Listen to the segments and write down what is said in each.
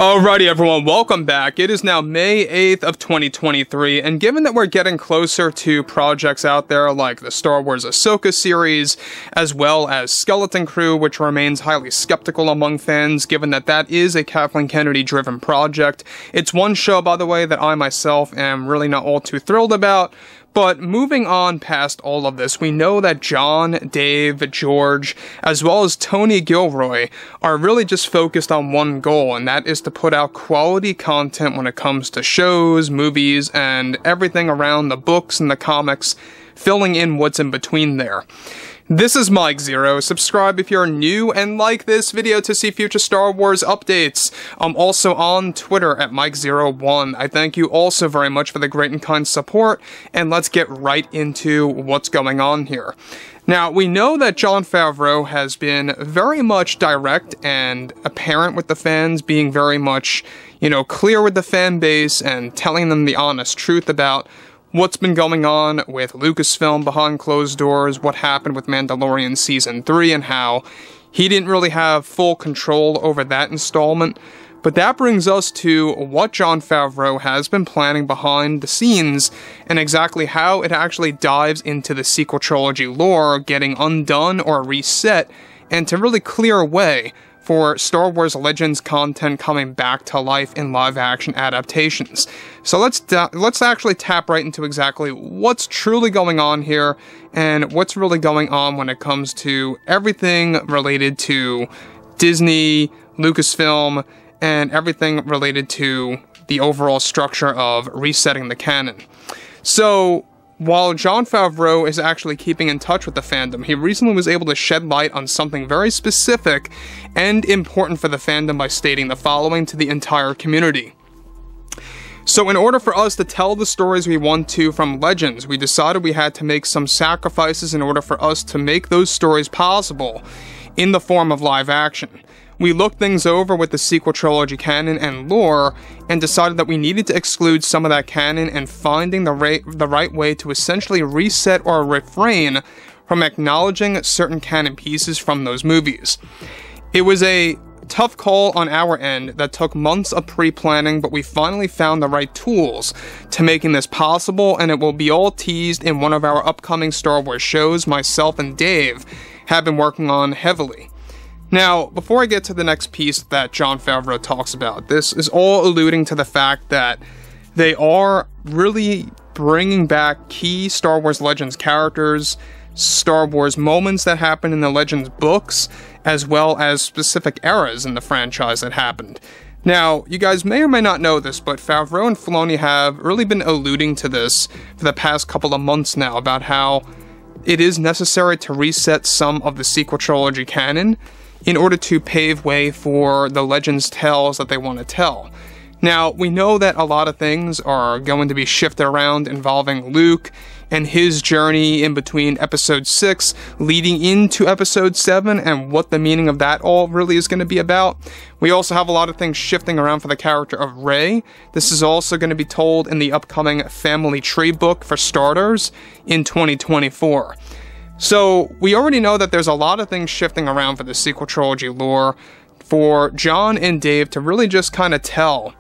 Alrighty everyone, welcome back. It is now May 8th of 2023, and given that we're getting closer to projects out there like the Star Wars Ahsoka series, as well as Skeleton Crew, which remains highly skeptical among fans, given that that is a Kathleen Kennedy-driven project. It's one show, by the way, that I myself am really not all too thrilled about. But moving on past all of this, we know that John, Dave, George, as well as Tony Gilroy are really just focused on one goal, and that is to put out quality content when it comes to shows, movies, and everything around the books and the comics, filling in what's in between there. This is Mike Zero. Subscribe if you're new and like this video to see future Star Wars updates. I'm also on Twitter at Mike01. I thank you also very much for the great and kind support, and let's get right into what's going on here. Now, we know that Jon Favreau has been very much direct and apparent with the fans, being very much, clear with the fan base and telling them the honest truth about what's been going on with Lucasfilm behind closed doors, what happened with Mandalorian Season 3, and how he didn't really have full control over that installment. But that brings us to what Jon Favreau has been planning behind the scenes, and exactly how it actually dives into the sequel trilogy lore, getting undone or reset, and to really clear a way for Star Wars Legends content coming back to life in live-action adaptations. So let's actually tap right into exactly what's truly going on here, and what's really going on when it comes to everything related to Disney, Lucasfilm, and everything related to the overall structure of resetting the canon. So, while Jon Favreau is actually keeping in touch with the fandom, he recently was able to shed light on something very specific and important for the fandom by stating the following to the entire community. So in order for us to tell the stories we want to from Legends, we decided we had to make some sacrifices in order for us to make those stories possible in the form of live action. We looked things over with the sequel trilogy canon and lore, and decided that we needed to exclude some of that canon and finding the right way to essentially reset or refrain from acknowledging certain canon pieces from those movies. It was a tough call on our end that took months of pre-planning, but we finally found the right tools to making this possible, and it will be all teased in one of our upcoming Star Wars shows myself and Dave have been working on heavily. Now, before I get to the next piece that Jon Favreau talks about, this is all alluding to the fact that they are really bringing back key Star Wars Legends characters, Star Wars moments that happened in the Legends books, as well as specific eras in the franchise that happened. Now, you guys may or may not know this, but Favreau and Filoni have really been alluding to this for the past couple of months now, about how it is necessary to reset some of the sequel trilogy canon in order to pave way for the Legends tales that they want to tell. Now, we know that a lot of things are going to be shifted around involving Luke and his journey in between Episode 6 leading into Episode 7 and what the meaning of that all really is going to be about. We also have a lot of things shifting around for the character of Rey. This is also going to be told in the upcoming Family Tree book for starters in 2024. So, we already know that there's a lot of things shifting around for the sequel trilogy lore for John and Dave to really just kind of tell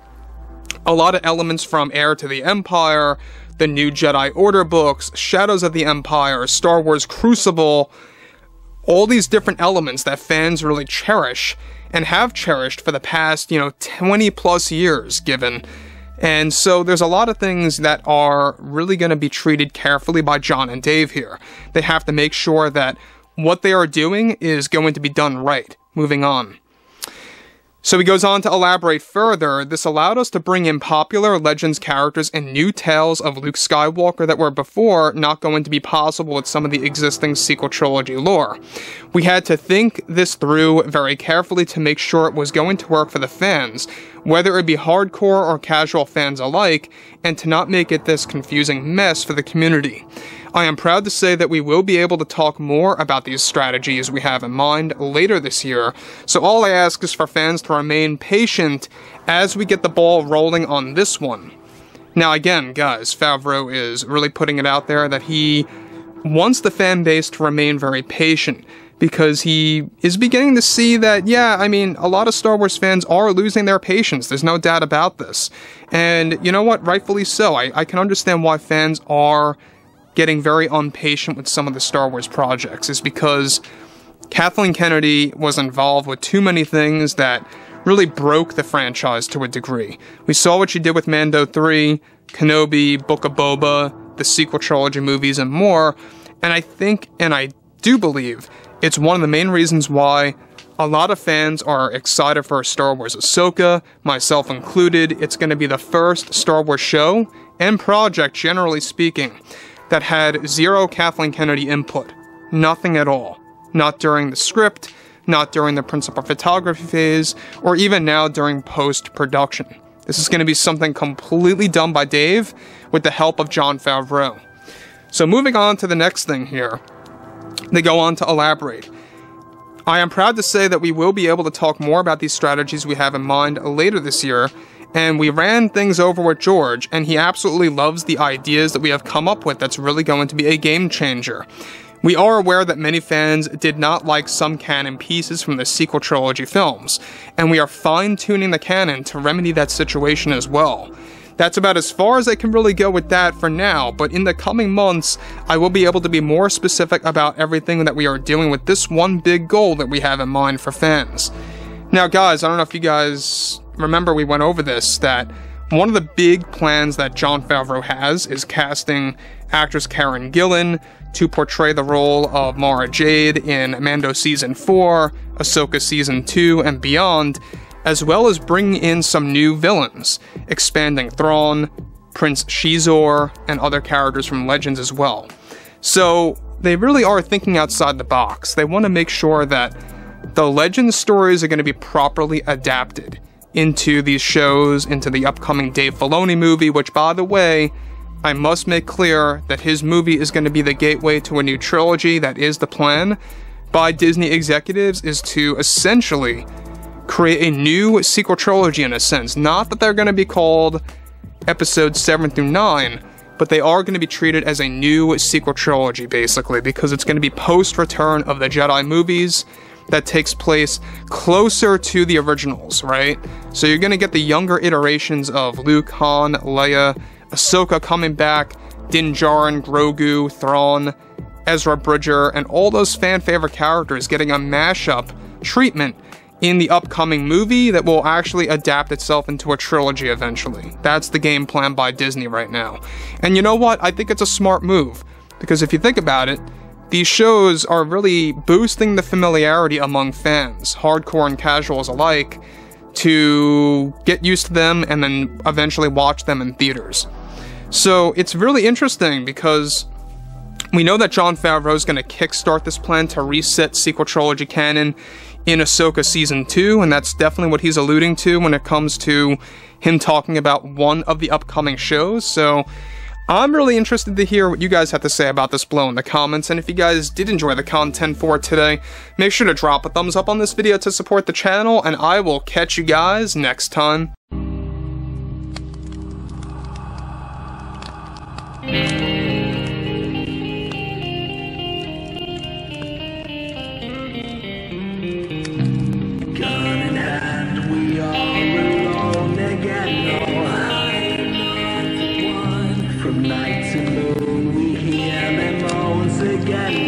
a lot of elements from Heir to the Empire, the New Jedi Order books, Shadows of the Empire, Star Wars Crucible, all these different elements that fans really cherish and have cherished for the past, 20 plus years given. And so there's a lot of things that are really going to be treated carefully by John and Dave here. They have to make sure that what they are doing is going to be done right. Moving on. So he goes on to elaborate further. This allowed us to bring in popular Legends characters and new tales of Luke Skywalker that were before not going to be possible with some of the existing sequel trilogy lore. We had to think this through very carefully to make sure it was going to work for the fans, whether it be hardcore or casual fans alike, and to not make it this confusing mess for the community. I am proud to say that we will be able to talk more about these strategies we have in mind later this year, so all I ask is for fans to remain patient as we get the ball rolling on this one. Now again, guys, Favreau is really putting it out there that he wants the fan base to remain very patient. because he is beginning to see that, yeah, I mean, a lot of Star Wars fans are losing their patience. There's no doubt about this. And you know what? Rightfully so. I can understand why fans are getting very impatient with some of the Star Wars projects, is because Kathleen Kennedy was involved with too many things that really broke the franchise to a degree. We saw what she did with Mando 3, Kenobi, Book of Boba, the sequel trilogy movies, and more. And I think, and I do believe, it's one of the main reasons why a lot of fans are excited for Star Wars Ahsoka, myself included. It's going to be the first Star Wars show and project, generally speaking, that had zero Kathleen Kennedy input. Nothing at all. Not during the script, not during the principal photography phase, or even now during post-production. This is going to be something completely done by Dave with the help of Jon Favreau. So moving on to the next thing here, they go on to elaborate. I am proud to say that we will be able to talk more about these strategies we have in mind later this year, and we ran things over with George, and he absolutely loves the ideas that we have come up with that's really going to be a game changer. We are aware that many fans did not like some canon pieces from the sequel trilogy films, and we are fine-tuning the canon to remedy that situation as well. That's about as far as I can really go with that for now, but in the coming months, I will be able to be more specific about everything that we are doing with this one big goal that we have in mind for fans. Now guys, I don't know if you guys remember we went over this, that one of the big plans that Jon Favreau has is casting actress Karen Gillan to portray the role of Mara Jade in Mando Season 4, Ahsoka Season 2, and beyond, as well as bringing in some new villains, expanding Thrawn, Prince Shizor, and other characters from Legends as well. So they really are thinking outside the box. They want to make sure that the Legends stories are going to be properly adapted into these shows, into the upcoming Dave Filoni movie, which, by the way, I must make clear that his movie is going to be the gateway to a new trilogy. That is the plan by Disney executives, is to essentially create a new sequel trilogy in a sense. Not that they're going to be called episodes 7 through 9, but they are going to be treated as a new sequel trilogy, basically, because it's going to be post-Return of the Jedi movies that takes place closer to the originals, right? So you're going to get the younger iterations of Luke, Han, Leia, Ahsoka coming back, Din Djarin, Grogu, Thrawn, Ezra Bridger, and all those fan-favorite characters getting a mashup treatment in the upcoming movie that will actually adapt itself into a trilogy eventually. That's the game plan by Disney right now. And you know what? I think it's a smart move, because if you think about it, these shows are really boosting the familiarity among fans, hardcore and casuals alike, to get used to them and then eventually watch them in theaters. So it's really interesting because we know that Jon Favreau is going to kickstart this plan to reset sequel trilogy canon in Ahsoka Season 2, and that's definitely what he's alluding to when it comes to him talking about one of the upcoming shows. So I'm really interested to hear what you guys have to say about this below in the comments, and if you guys did enjoy the content for today, make sure to drop a thumbs up on this video to support the channel, and I will catch you guys next time. From night to moon, we hear them moans again.